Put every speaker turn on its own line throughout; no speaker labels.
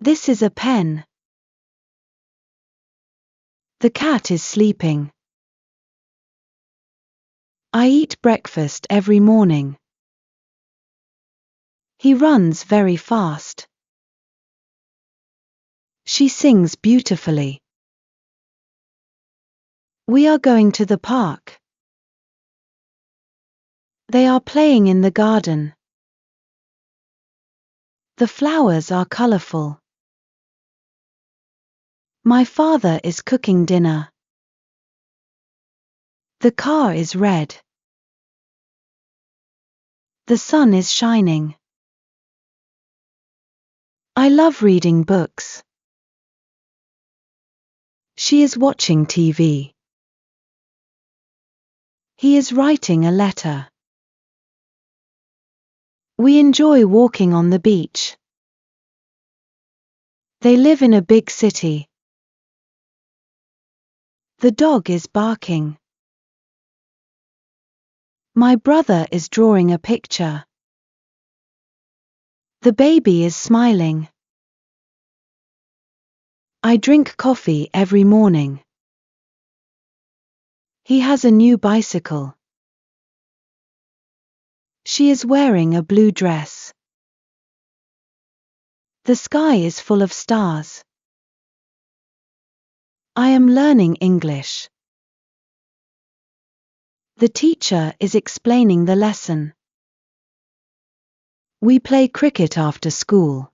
This is a pen. The cat is sleeping. I eat breakfast every morning. He runs very fast. She sings beautifully. We are going to the park. They are playing in the garden. The flowers are colorful. My father is cooking dinner. The car is red. The sun is shining. I love reading books. She is watching TV. He is writing a letter. We enjoy walking on the beach. They live in a big city. The dog is barking. My brother is drawing a picture. The baby is smiling. I drink coffee every morning. He has a new bicycle. She is wearing a blue dress. The sky is full of stars. I am learning English. The teacher is explaining the lesson. We play cricket after school.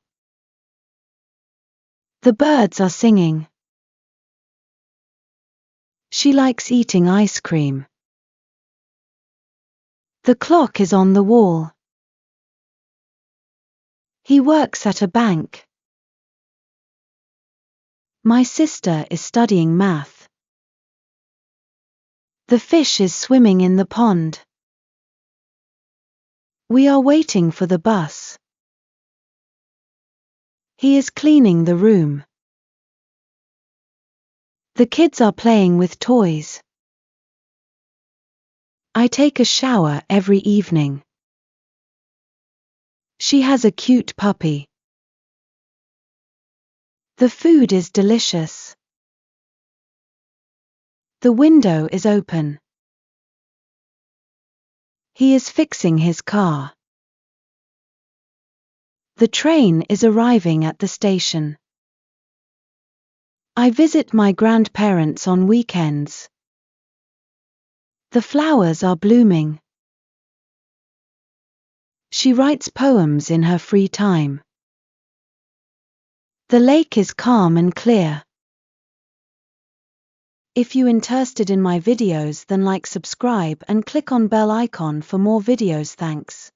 The birds are singing. She likes eating ice cream. The clock is on the wall. He works at a bank. My sister is studying math. The fish is swimming in the pond. We are waiting for the bus. He is cleaning the room. The kids are playing with toys. I take a shower every evening. She has a cute puppy. The food is delicious. The window is open. He is fixing his car. The train is arriving at the station. I visit my grandparents on weekends. The flowers are blooming. She writes poems in her free time. The lake is calm and clear. If you interested in my videos, then like, subscribe and click on bell icon for more videos. Thanks.